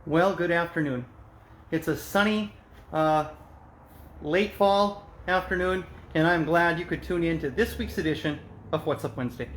Well, good afternoon. It's a sunny, late fall afternoon, and I'm glad you could tune in to this week's edition of What's Up Wednesday.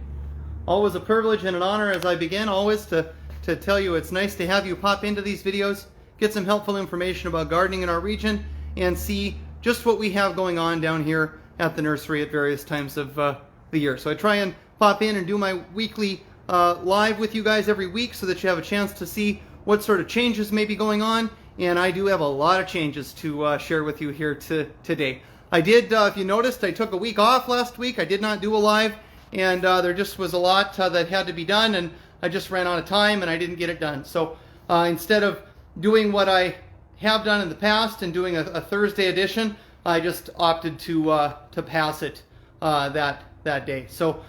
Always a privilege and an honor as I begin, always to tell you it's nice to have you pop into these videos, get some helpful information about gardening in our region, and see just what we have going on down here at the nursery at various times of the year. So I try and pop in and do my weekly live with you guys every week so that you have a chance to see what sort of changes may be going on, and I do have a lot of changes to share with you here today. I did, if you noticed, I took a week off last week. I did not do a live, and there just was a lot that had to be done, and I just ran out of time and I didn't get it done. So instead of doing what I have done in the past and doing a Thursday edition, I just opted to pass it that day. So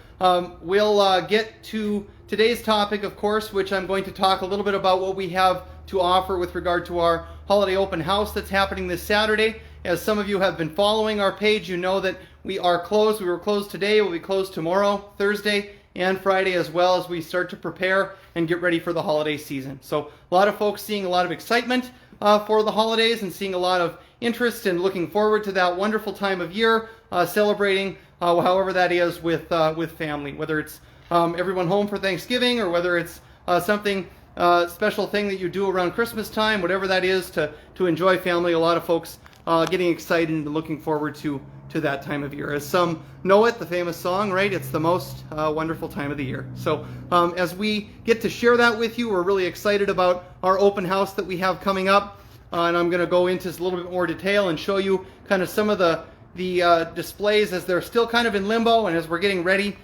we'll get to today's topic, of course, which I'm going to talk a little bit about what we have to offer with regard to our holiday open house that's happening this Saturday. As some of you have been following our page, you know that we are closed. We were closed today. We'll be closed tomorrow, Thursday, and Friday as well, as we start to prepare and get ready for the holiday season. So a lot of folks seeing a lot of excitement for the holidays and seeing a lot of interest and looking forward to that wonderful time of year, celebrating however that is with family, whether it's everyone home for Thanksgiving or whether it's something special thing that you do around Christmas time, whatever that is, to enjoy family. A lot of folks getting excited and looking forward to that time of year. As some know it, the famous song, right? It's the most wonderful time of the year. So as we get to share that with you, we're really excited about our open house that we have coming up. And I'm going to go into a little bit more detail and show you kind of some of the displays as they're still kind of in limbo and as we're getting ready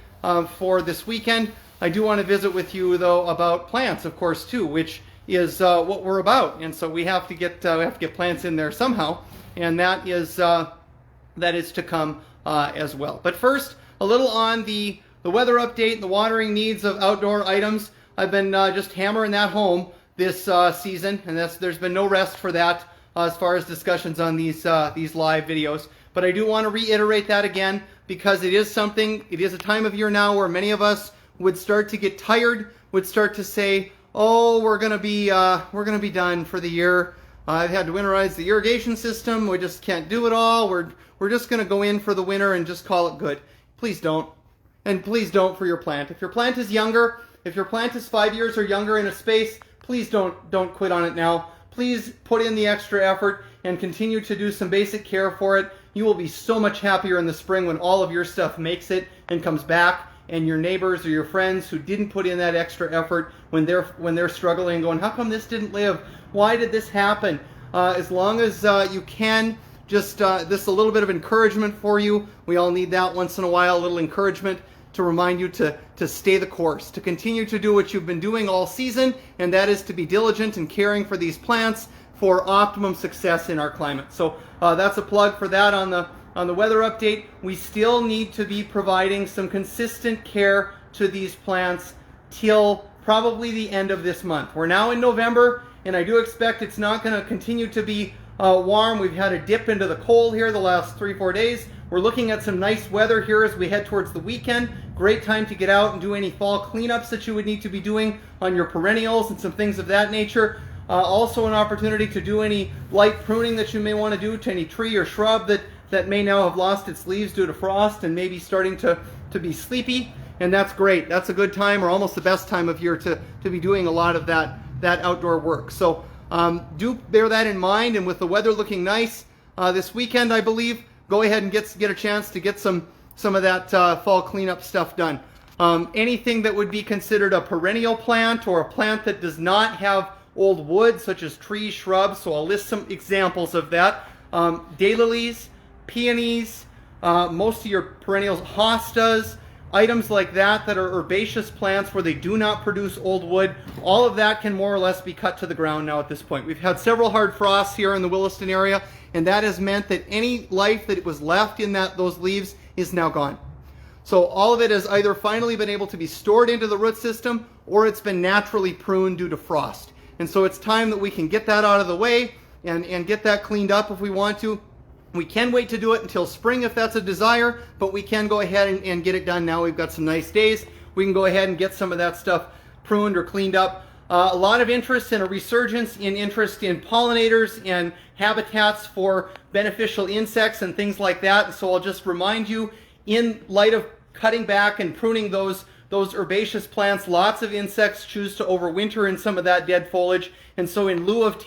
for this weekend. I do want to visit with you though about plants, of course, too, which is what we're about. And so we have to get plants in there somehow, and that is to come as well. But first, a little on the weather update and the watering needs of outdoor items. I've been just hammering that home this season, and there's been no rest for that as far as discussions on these live videos. But I do want to reiterate that again, because it is a time of year now where many of us would start to get tired, would start to say, oh, we're gonna be done for the year. I've had to winterize the irrigation system. We just can't do it all. We're just gonna go in for the winter and just call it good. Please don't. And please don't for your plant. If your plant is younger, if your plant is 5 years or younger in a space, please don't quit on it now. Please put in the extra effort and continue to do some basic care for it. You will be so much happier in the spring when all of your stuff makes it and comes back, and your neighbors or your friends who didn't put in that extra effort, when they're struggling and going, how come this didn't live? Why did this happen? As long as you can, just this is a little bit of encouragement for you. We all need that once in a while, a little encouragement to remind you to stay the course, to continue to do what you've been doing all season, and that is to be diligent in caring for these plants for optimum success in our climate. So that's a plug for that on the weather update. We still need to be providing some consistent care to these plants till probably the end of this month. We're now in November, and I do expect it's not going to continue to be warm. We've had a dip into the cold here the last 3-4 days. We're looking at some nice weather here as we head towards the weekend. Great time to get out and do any fall cleanups that you would need to be doing on your perennials and some things of that nature. Also an opportunity to do any light pruning that you may want to do to any tree or shrub that may now have lost its leaves due to frost and maybe starting to be sleepy. And that's great. That's a good time, or almost the best time of year to be doing a lot of that outdoor work. So do bear that in mind, and with the weather looking nice this weekend, I believe, go ahead and get a chance to get some of that fall cleanup stuff done. Anything that would be considered a perennial plant or a plant that does not have old wood, such as trees, shrubs, so I'll list some examples of that. Daylilies, peonies, most of your perennials, hostas, items like that are herbaceous plants where they do not produce old wood. All of that can more or less be cut to the ground now at this point. We've had several hard frosts here in the Williston area, and that has meant that any life that was left in those leaves is now gone. So all of it has either finally been able to be stored into the root system, or it's been naturally pruned due to frost. And so it's time that we can get that out of the way and get that cleaned up if we want to. We can wait to do it until spring if that's a desire, but we can go ahead and get it done now. We've got some nice days. We can go ahead and get some of that stuff pruned or cleaned up A lot of interest and a resurgence in interest in pollinators and habitats for beneficial insects and things like that. So I'll just remind you, in light of cutting back and pruning those herbaceous plants, lots of insects choose to overwinter in some of that dead foliage. And so in lieu of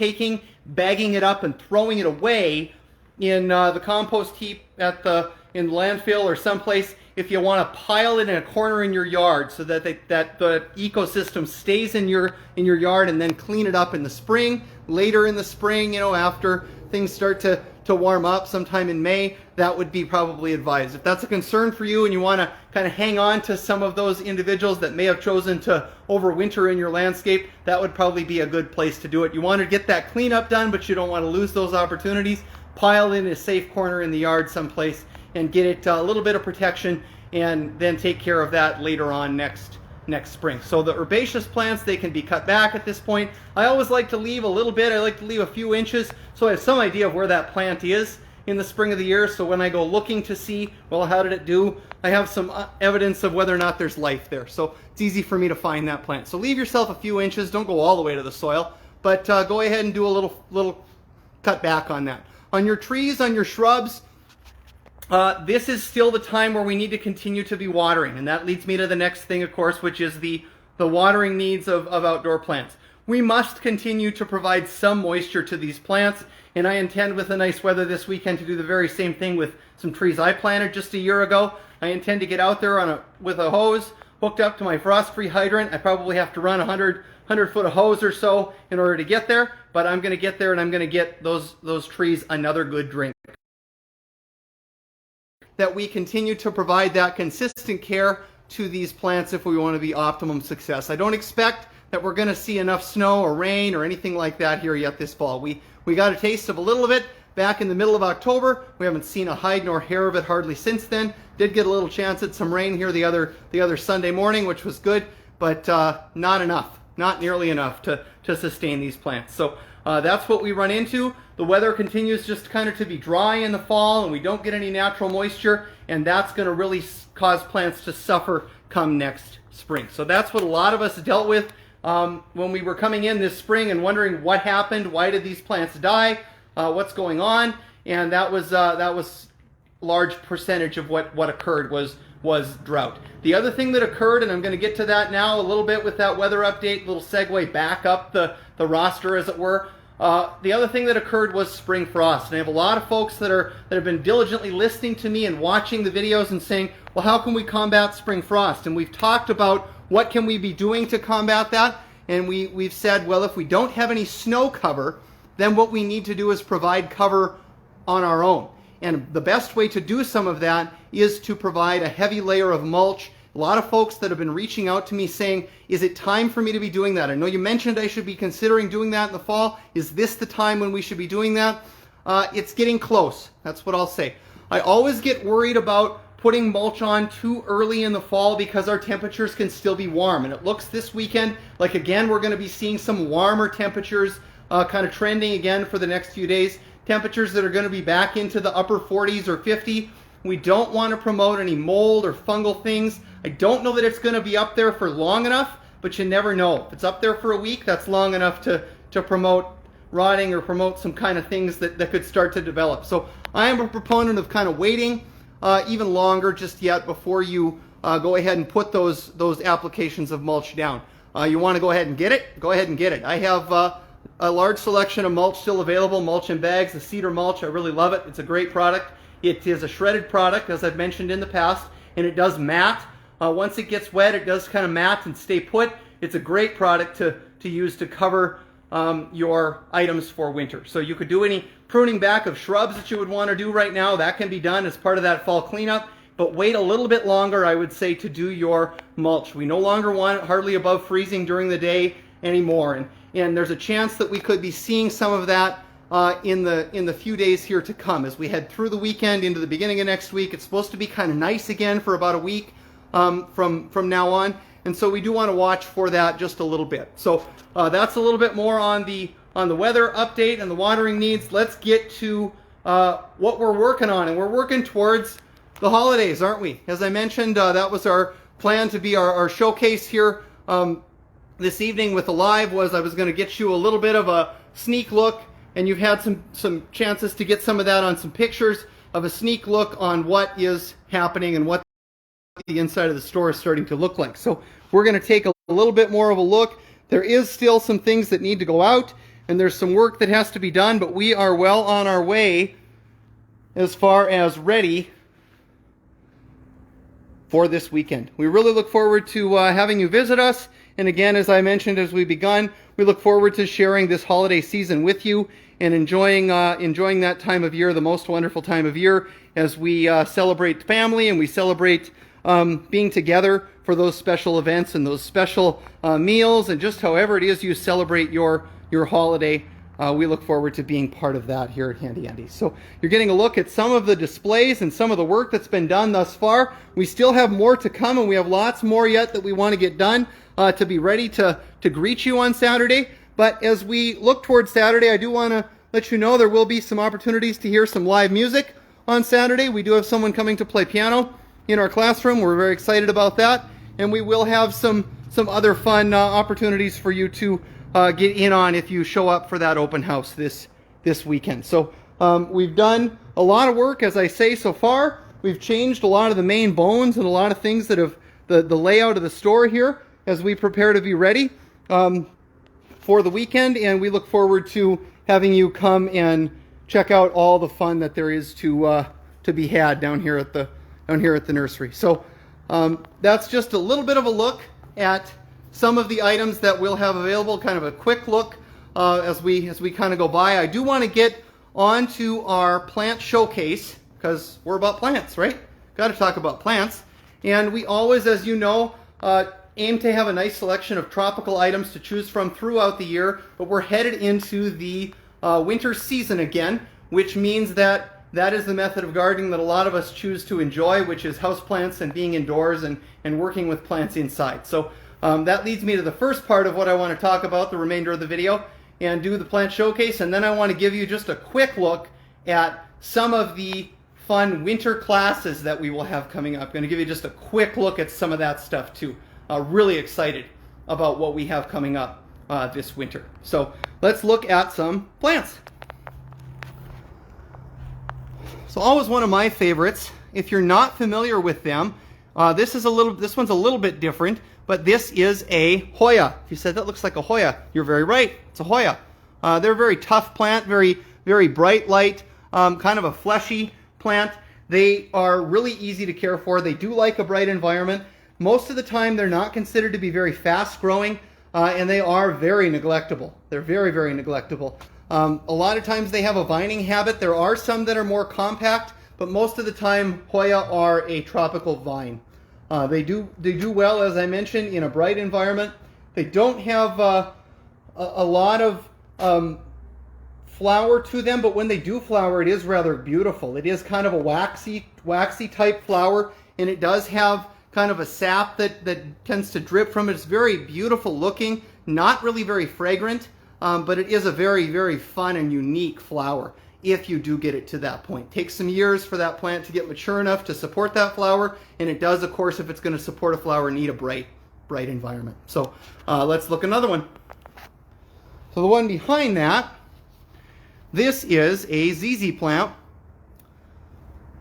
bagging it up and throwing it away in the compost heap in landfill or someplace, if you want to pile it in a corner in your yard so that the ecosystem stays in your yard, and then clean it up in the spring, later in the spring, you know, after things start to warm up sometime in May, that would be probably advised. If that's a concern for you and you want to kind of hang on to some of those individuals that may have chosen to overwinter in your landscape, that would probably be a good place to do it. You want to get that cleanup done, but you don't want to lose those opportunities. Pile in a safe corner in the yard someplace and get it a little bit of protection, and then take care of that later on next spring. So the herbaceous plants, they can be cut back at this point. I always like to leave a little bit. I like to leave a few inches so I have some idea of where that plant is in the spring of the year. So when I go looking to see, well, how did it do, I have some evidence of whether or not there's life there. So it's easy for me to find that plant. So leave yourself a few inches. Don't go all the way to the soil, but go ahead and do a little cut back on that. On your trees, on your shrubs, this is still the time where we need to continue to be watering, and that leads me to the next thing, of course, which is the watering needs of outdoor plants. We must continue to provide some moisture to these plants, and I intend, with the nice weather this weekend, to do the very same thing with some trees I planted just a year ago. I intend to get out there with a hose hooked up to my frost-free hydrant. I probably have to run 100 foot of hose or so in order to get there, but I'm going to get there, and I'm going to get those trees another good drink. That we continue to provide that consistent care to these plants if we want to be optimum success. I don't expect that we're going to see enough snow or rain or anything like that here yet this fall. We got a taste of a little of it back in the middle of October. We haven't seen a hide nor hair of it hardly since then. Did get a little chance at some rain here the other Sunday morning, which was good, but not enough, not nearly enough to sustain these plants. So that's what we run into. The weather continues just kind of to be dry in the fall, and we don't get any natural moisture, and that's going to really cause plants to suffer come next spring. So that's what a lot of us dealt with when we were coming in this spring and wondering what happened, why did these plants die, what's going on, and that was a large percentage of what occurred was drought. The other thing that occurred, and I'm going to get to that now a little bit with that weather update, little segue back up the roster, as it were. The other thing that occurred was spring frost. And I have a lot of folks that have been diligently listening to me and watching the videos and saying, well, how can we combat spring frost? And we've talked about what can we be doing to combat that. And we've said, well, if we don't have any snow cover, then what we need to do is provide cover on our own. And the best way to do some of that is to provide a heavy layer of mulch. A lot of folks that have been reaching out to me saying, is it time for me to be doing that? I know you mentioned I should be considering doing that in the fall. Is this the time when we should be doing that? It's getting close. That's what I'll say. I always get worried about putting mulch on too early in the fall because our temperatures can still be warm. And it looks this weekend like, again, we're going to be seeing some warmer temperatures kind of trending again for the next few days. Temperatures that are going to be back into the upper 40s or 50. We don't want to promote any mold or fungal things. I don't know that it's going to be up there for long enough, but you never know. If it's up there for a week, that's long enough to promote rotting or promote some kind of things that could start to develop. So I am a proponent of kind of waiting even longer just yet before you go ahead and put those applications of mulch down. You want to go ahead and get it? Go ahead and get it. I have a large selection of mulch still available, mulch in bags, the cedar mulch. I really love it. It's a great product. It is a shredded product, as I've mentioned in the past, and it does mat. Once it gets wet, it does kind of mat and stay put. It's a great product to use to cover your items for winter. So you could do any pruning back of shrubs that you would want to do right now. That can be done as part of that fall cleanup. But wait a little bit longer, I would say, to do your mulch. We no longer want it hardly above freezing during the day anymore. And there's a chance that we could be seeing some of that in the few days here to come as we head through the weekend into the beginning of next week. It's supposed to be kind of nice again for about a week from now on, and so we do want to watch for that just a little bit. So that's a little bit more on the weather update and the watering needs. Let's get to what we're working on, and we're working towards the holidays, aren't we? As I mentioned, that was our plan to be our showcase here this evening with the live was I was going to get you a little bit of a sneak look, and you've had some chances to get some of that on some pictures of a sneak look on what is happening and what the inside of the store is starting to look like. So we're going to take a little bit more of a look. There is still some things that need to go out, and there's some work that has to be done, but we are well on our way as far as ready for this weekend. We really look forward to having you visit us. And again, as I mentioned as we begun, we look forward to sharing this holiday season with you and enjoying that time of year, the most wonderful time of year, as we celebrate family and we celebrate being together for those special events and those special meals, and just however it is you celebrate your holiday. We look forward to being part of that here at Handy Andy. So you're getting a look at some of the displays and some of the work that's been done thus far. We still have more to come, and we have lots more yet that we want to get done to be ready to greet you on Saturday. But as we look towards Saturday, I do want to let you know there will be some opportunities to hear some live music on Saturday. We do have someone coming to play piano in our classroom. We're very excited about that. And we will have some other fun opportunities for you to get in on if you show up for that open house this weekend. So we've done a lot of work, as I say, so far. We've changed a lot of the main bones and a lot of things that have the layout of the store here as we prepare to be ready for the weekend, and we look forward to having you come and check out all the fun that there is to be had down here at the nursery. So that's just a little bit of a look at some of the items that we'll have available, kind of a quick look as we kind of go by. I do want to get onto our plant showcase because we're about plants, right? Got to talk about plants. And we always, as you know, aim to have a nice selection of tropical items to choose from throughout the year, but we're headed into the winter season again, which means that is the method of gardening that a lot of us choose to enjoy, which is houseplants and being indoors and working with plants inside. So that leads me to the first part of what I want to talk about, the remainder of the video, and do the plant showcase, and then I want to give you just a quick look at some of the fun winter classes that we will have coming up. I'm going to give you just a quick look at some of that stuff too. Really excited about what we have coming up this winter. So let's look at some plants. So always one of my favorites. If you're not familiar with them, this one's a little bit different, but this is a Hoya. If you said that looks like a Hoya, you're very right. It's a Hoya. They're a very tough plant, very, very bright light, kind of a fleshy plant. They are really easy to care for. They do like a bright environment. Most of the time, they're not considered to be very fast growing, and they are very neglectable. They're very, very neglectable. A lot of times they have a vining habit. There are some that are more compact, but most of the time Hoya are a tropical vine. They do well, as I mentioned, in a bright environment. They don't have a lot of flower to them, but when they do flower, it is rather beautiful. It is kind of a waxy type flower, and it does have kind of a sap that tends to drip from it. It's very beautiful looking, not really very fragrant, but it is a very, very fun and unique flower if you do get it to that point. It takes some years for that plant to get mature enough to support that flower, and it does, of course, if it's going to support a flower, need a bright environment. So let's look at another one. So the one behind that, this is a ZZ plant,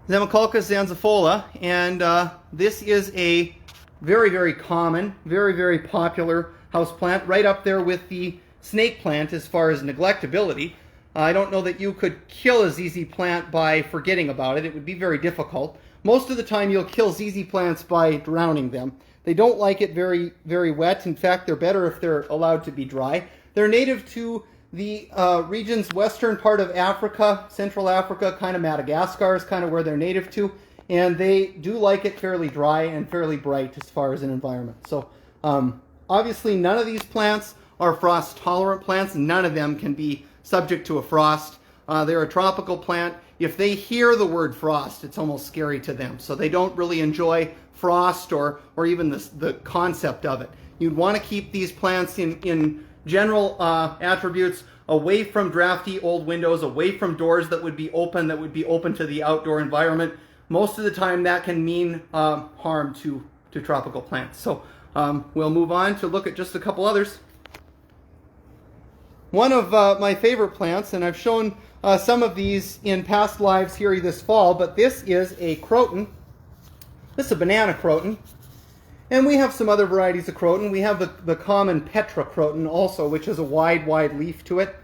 Zamicalcus zanzifolia, and this is a very, very common, very, very popular house plant, right up there with the snake plant as far as neglectability. I don't know that you could kill a ZZ plant by forgetting about it. It would be very difficult. Most of the time you'll kill ZZ plants by drowning them. They don't like it very, very wet. In fact, they're better if they're allowed to be dry. They're native to the region's western part of Africa, Central Africa, kind of Madagascar is kind of where they're native to, and they do like it fairly dry and fairly bright as far as an environment. So obviously none of these plants are frost tolerant plants. None of them can be subject to a frost. They're a tropical plant. If they hear the word frost, it's almost scary to them. So they don't really enjoy frost or even the concept of it. You'd want to keep these plants in general attributes away from drafty old windows, away from doors that would be open to the outdoor environment. Most of the time that can mean harm to tropical plants. So We'll move on to look at just a couple others. One of my favorite plants, and I've shown some of these in past lives here this fall, but this is a Croton. This is a banana Croton. And we have some other varieties of Croton. We have the common Petra Croton also, which has a wide leaf to it.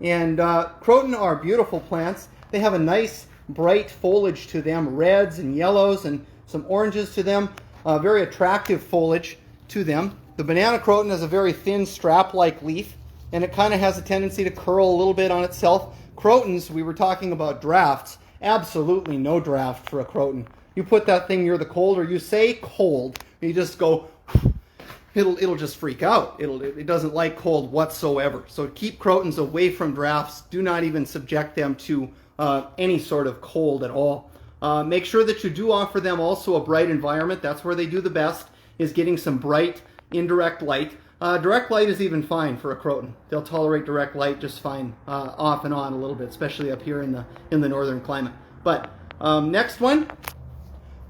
And Croton are beautiful plants. They have a nice bright foliage to them, reds and yellows and some oranges to them. Very attractive foliage to them. The banana Croton has a very thin strap-like leaf, and it kind of has a tendency to curl a little bit on itself. Crotons, we were talking about drafts. Absolutely no draft for a Croton. You put that thing near the cold, or you say cold, you just go, it'll just freak out. It doesn't like cold whatsoever. So keep Crotons away from drafts. Do not even subject them to any sort of cold at all. Make sure that you do offer them also a bright environment. That's where they do the best, is getting some bright indirect light. Direct light is even fine for a Croton. They'll tolerate direct light just fine, off and on a little bit, especially up here in the northern climate. But next one,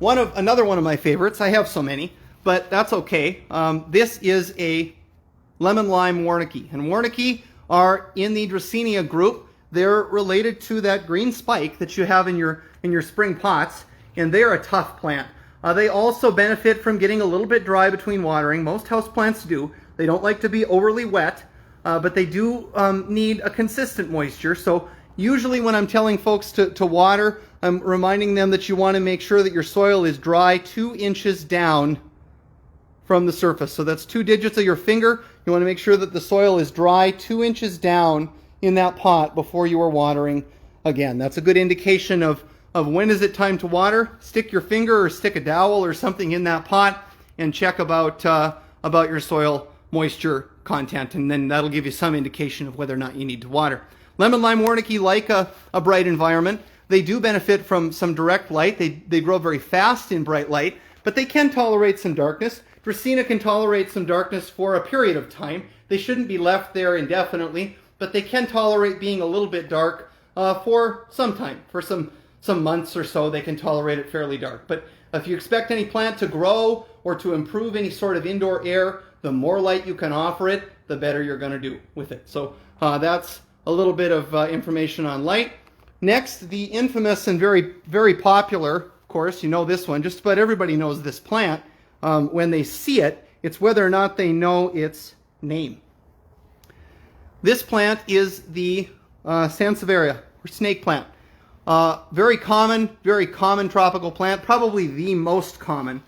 another one of my favorites. I have so many, but that's okay. This is a lemon lime Warnecki, and Warnecki are in the Dracaena group. They're related to that green spike that you have in your spring pots, and they're a tough plant. They also benefit from getting a little bit dry between watering. Most houseplants do. They don't like to be overly wet, but they do need a consistent moisture. So usually when I'm telling folks to water, I'm reminding them that you want to make sure that your soil is dry 2 inches down from the surface. So that's 2 digits of your finger. You want to make sure that the soil is dry 2 inches down in that pot before you are watering again. That's a good indication of when is it time to water. Stick your finger or stick a dowel or something in that pot and check about your soil moisture content, and then that'll give you some indication of whether or not you need to water. Lemon lime Warnecki like a bright environment. They do benefit from some direct light. They grow very fast in bright light, but they can tolerate some darkness. Dracaena can tolerate some darkness for a period of time. They shouldn't be left there indefinitely, but they can tolerate being a little bit dark for some time. For some months or so, they can tolerate it fairly dark. But if you expect any plant to grow or to improve any sort of indoor air, the more light you can offer it, the better you're going to do with it. So that's a little bit of information on light. Next, the infamous and very, very popular, of course, you know this one, just about everybody knows this plant. When they see it, it's whether or not they know its name. This plant is the Sansevieria, or snake plant. Very common tropical plant, probably the most common.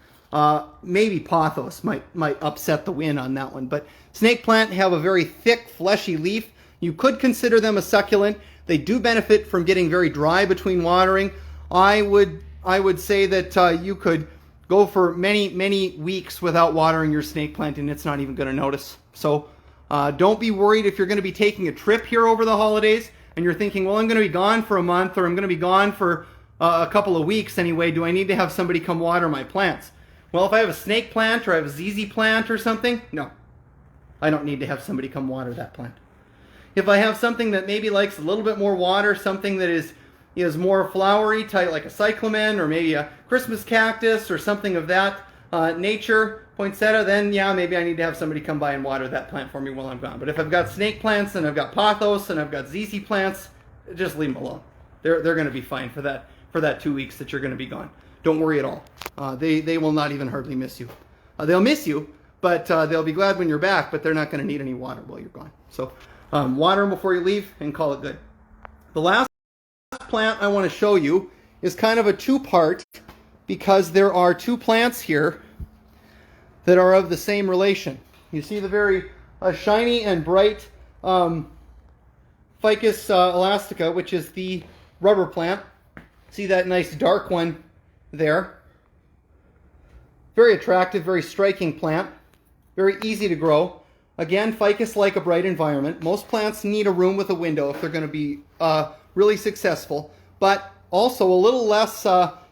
Maybe pothos might upset the wind on that one, but snake plant have a very thick, fleshy leaf. You could consider them a succulent. They do benefit from getting very dry between watering. I would say that you could go for many weeks without watering your snake plant, and it's not even going to notice. So don't be worried if you're going to be taking a trip here over the holidays and you're thinking, well, I'm going to be gone for a month, or I'm going to be gone for a couple of weeks anyway. Do I need to have somebody come water my plants? Well, if I have a snake plant or I have a ZZ plant or something, no, I don't need to have somebody come water that plant. If I have something that maybe likes a little bit more water, something that is more flowery, type like a cyclamen or maybe a Christmas cactus or something of that nature, poinsettia, then yeah, maybe I need to have somebody come by and water that plant for me while I'm gone. But if I've got snake plants and I've got pothos and I've got ZZ plants, just leave them alone. They're going to be fine for that 2 weeks that you're going to be gone. Don't worry at all. They will not even hardly miss you. They'll miss you, but they'll be glad when you're back, but they're not going to need any water while you're gone. So water them before you leave and call it good. The last plant I want to show you is kind of a two-part, because there are 2 plants here that are of the same relation. You see the very shiny and bright Ficus elastica, which is the rubber plant. See that nice dark one there? Very attractive, very striking plant. Very easy to grow. Again, ficus like a bright environment. Most plants need a room with a window if they're going to be really successful, but also a little less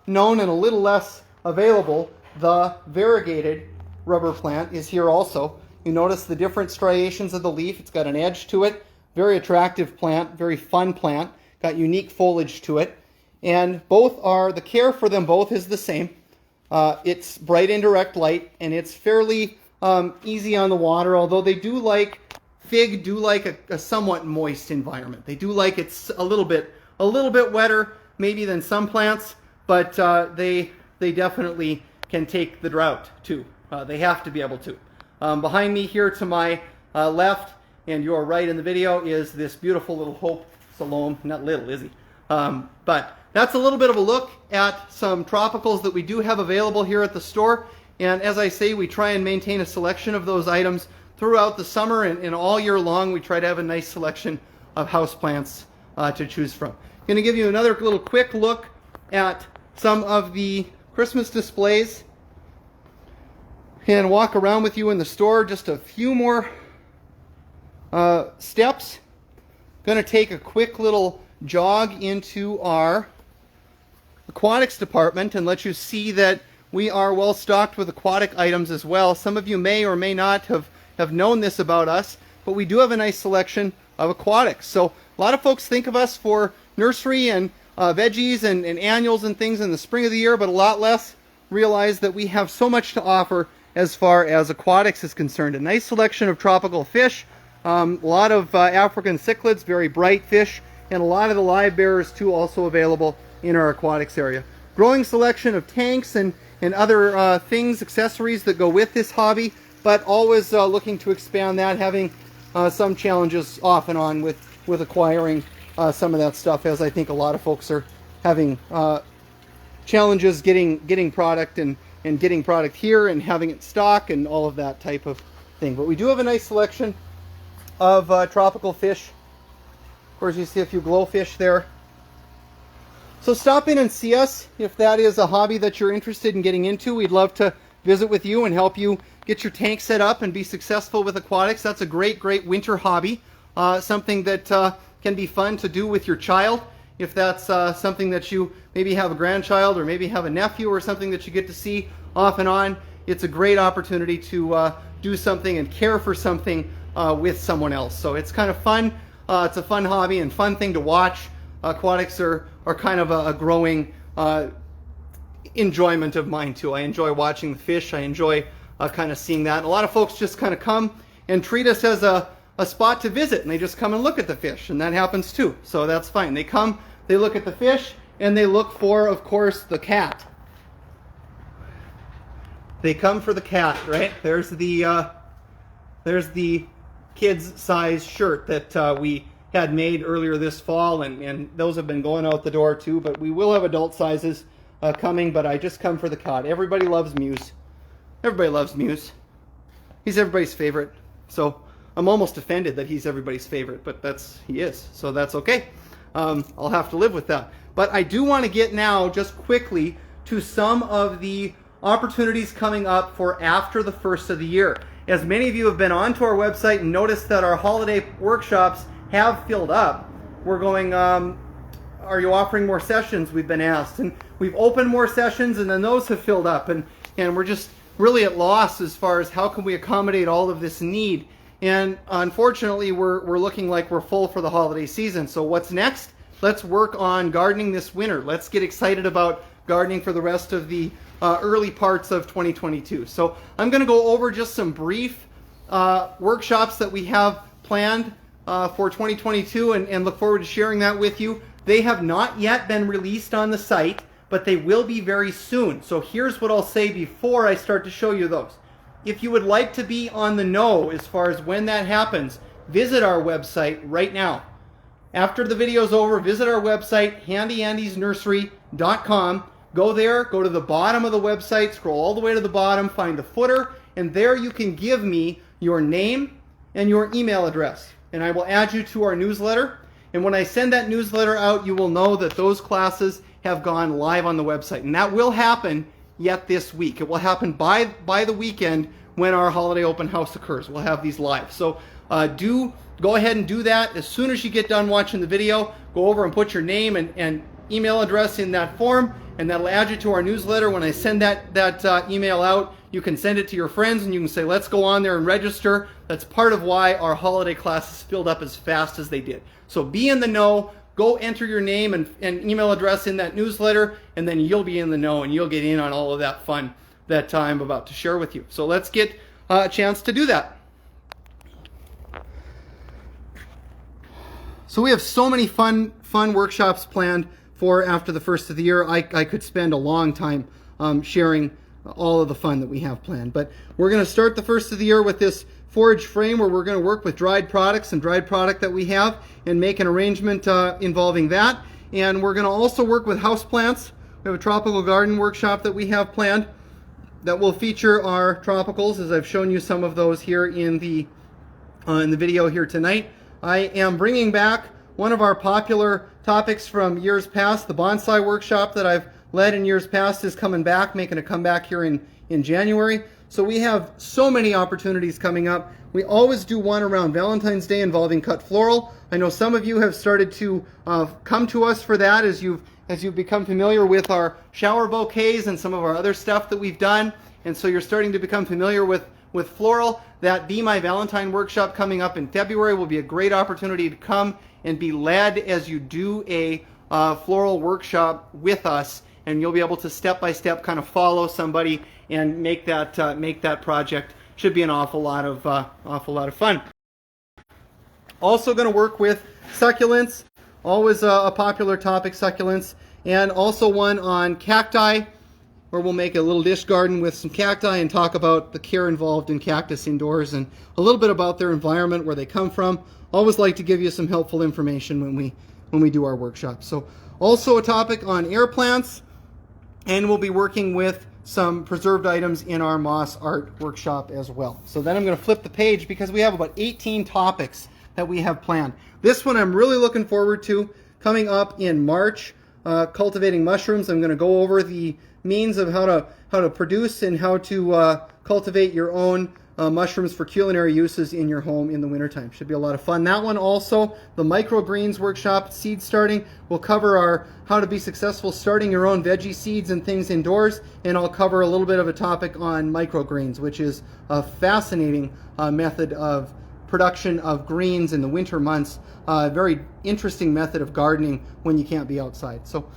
known and a little less available. The variegated rubber plant is here also. You notice the different striations of the leaf. It's got an edge to it. Very attractive plant, very fun plant. Got unique foliage to it. And the care for them both is the same. It's bright indirect light, and it's fairly easy on the water, although they do like, fig do like a somewhat moist environment. They do like it's a little bit wetter maybe than some plants, but they definitely can take the drought too. They have to be able to. Behind me here to my left and your right in the video is this beautiful little Hope Salome. Not little, is he? But that's a little bit of a look at some tropicals that we do have available here at the store. And as I say, we try and maintain a selection of those items throughout the summer and all year long. We try to have a nice selection of houseplants to choose from. I'm going to give you another little quick look at some of the Christmas displays and walk around with you in the store. Just a few more steps. Going to take a quick little jog into our aquatics department and let you see that we are well stocked with aquatic items as well. Some of you may or may not have known this about us, but we do have a nice selection of aquatics. So a lot of folks think of us for nursery and veggies and annuals and things in the spring of the year, but a lot less realize that we have so much to offer as far as aquatics is concerned. A nice selection of tropical fish, a lot of African cichlids, very bright fish, and a lot of the live bearers too also available in our aquatics area. Growing selection of tanks and other things, accessories that go with this hobby, but always looking to expand that, having some challenges off and on with acquiring some of that stuff, as I think a lot of folks are having challenges getting product and getting product here and having it stock and all of that type of thing. But we do have a nice selection of tropical fish. Of course, you see a few glowfish there. So stop in and see us if that is a hobby that you're interested in getting into. We'd love to visit with you and help you get your tank set up and be successful with aquatics. That's a great winter hobby. Something that can be fun to do with your child. If that's something that you maybe have a grandchild or maybe have a nephew or something that you get to see off and on, it's a great opportunity to do something and care for something with someone else. So it's kind of fun. It's a fun hobby and fun thing to watch. Aquatics are kind of a growing enjoyment of mine too. I enjoy watching the fish. I enjoy kind of seeing that. And a lot of folks just kind of come and treat us as a spot to visit, and they just come and look at the fish, and that happens too. So that's fine. They come, they look at the fish, and they look for, of course, the cat. They come for the cat, right? There's the kids size shirt that we had made earlier this fall, and those have been going out the door too, but we will have adult sizes coming, but I just come for the cat. Everybody loves Muse. Everybody loves Muse. He's everybody's favorite. So I'm almost offended that he's everybody's favorite, but he is, so that's okay. I'll have to live with that. But I do want to get now just quickly to some of the opportunities coming up for after the first of the year. As many of you have been onto our website and noticed that our holiday workshops have filled up, we're going, are you offering more sessions, we've been asked. And we've opened more sessions, and then those have filled up. And we're just really at loss as far as how can we accommodate all of this need. And unfortunately, we're looking like we're full for the holiday season. So what's next? Let's work on gardening this winter. Let's get excited about gardening for the rest of the early parts of 2022. So I'm going to go over just some brief workshops that we have planned for 2022 and look forward to sharing that with you. They have not yet been released on the site, but they will be very soon. So here's what I'll say before I start to show you those. If you would like to be on the know as far as when that happens, visit our website right now. After the video's over, visit our website, handyandysnursery.com. Go there, go to the bottom of the website, scroll all the way to the bottom, find the footer, and there you can give me your name and your email address. And I will add you to our newsletter. And when I send that newsletter out, you will know that those classes have gone live on the website. And that will happen yet this week. It will happen by the weekend when our holiday open house occurs. We'll have these live. So do go ahead and do that. As soon as you get done watching the video, go over and put your name and email address in that form, and that'll add you to our newsletter. When I send that email out, you can send it to your friends and you can say, let's go on there and register. That's part of why our holiday classes filled up as fast as they did. So be in the know. Go enter your name and email address in that newsletter, and then you'll be in the know and you'll get in on all of that fun that I'm about to share with you. So let's get a chance to do that. So we have so many fun workshops planned for after the first of the year. I could spend a long time sharing all of the fun that we have planned. But we're going to start the first of the year with this forage frame where we're going to work with dried products and dried product that we have and make an arrangement involving that. And we're going to also work with houseplants. We have a tropical garden workshop that we have planned that will feature our tropicals, as I've shown you some of those here in the video here tonight. I am bringing back one of our popular topics from years past. The bonsai workshop that I've led in years past is coming back, making a comeback here in January. So we have so many opportunities coming up. We always do one around Valentine's Day involving cut floral. I know some of you have started to come to us for that as you've become familiar with our shower bouquets and some of our other stuff that we've done. And so you're starting to become familiar with floral. That Be My Valentine workshop coming up in February will be a great opportunity to come and be led as you do a floral workshop with us, and you'll be able to step by step kind of follow somebody and make that project. Should be an awful lot of fun. Also going to work with succulents, always a popular topic, succulents, and also one on cacti, where we'll make a little dish garden with some cacti and talk about the care involved in cactus indoors and a little bit about their environment, where they come from. Always like to give you some helpful information when we do our workshops. So also a topic on air plants, and we'll be working with some preserved items in our moss art workshop as well. So then I'm going to flip the page because we have about 18 topics that we have planned. This one I'm really looking forward to, coming up in March, cultivating mushrooms. I'm going to go over the means of how to produce and how to cultivate your own mushrooms for culinary uses in your home in the wintertime. Should be a lot of fun. That one also, the microgreens workshop, seed starting, will cover our how to be successful starting your own veggie seeds and things indoors, and I'll cover a little bit of a topic on microgreens, which is a fascinating method of production of greens in the winter months. Very interesting method of gardening when you can't be outside. So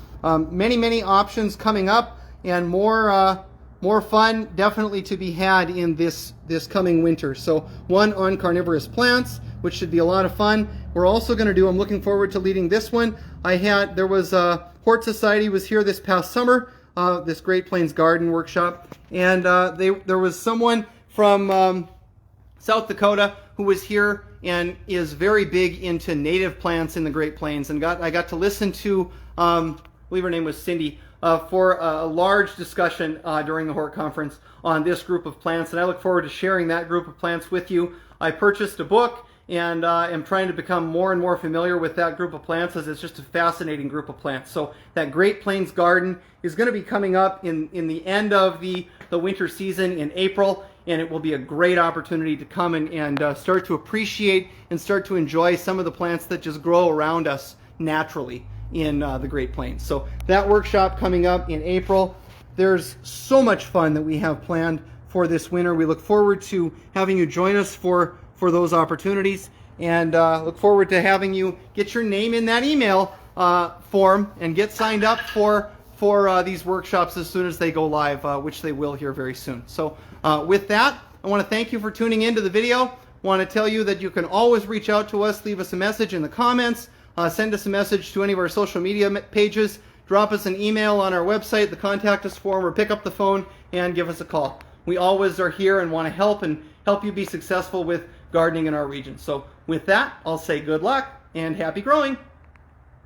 many options coming up, and more fun definitely to be had in this coming winter. So one on carnivorous plants, which should be a lot of fun. We're also going to do, I'm looking forward to leading this one. There was Hort Society was here this past summer, this Great Plains Garden workshop, and there was someone from South Dakota who was here and is very big into native plants in the Great Plains, and I got to listen to, I believe her name was Cindy, for a large discussion during the Hort Conference on this group of plants, and I look forward to sharing that group of plants with you. I purchased a book and am trying to become more and more familiar with that group of plants, as it's just a fascinating group of plants. So that Great Plains Garden is going to be coming up in the end of the winter season in April, and it will be a great opportunity to come and start to appreciate and start to enjoy some of the plants that just grow around us naturally in the Great Plains. So that workshop coming up in April. There's so much fun that we have planned for this winter. We look forward to having you join us for those opportunities, and look forward to having you get your name in that email form and get signed up for these workshops as soon as they go live, which they will here very soon. So with that, I want to thank you for tuning into the video. I want to tell you that you can always reach out to us, leave us a message in the comments, send us a message to any of our social media pages, drop us an email on our website, the contact us form, or pick up the phone and give us a call. We always are here and want to help you be successful with gardening in our region. So with that, I'll say good luck and happy growing.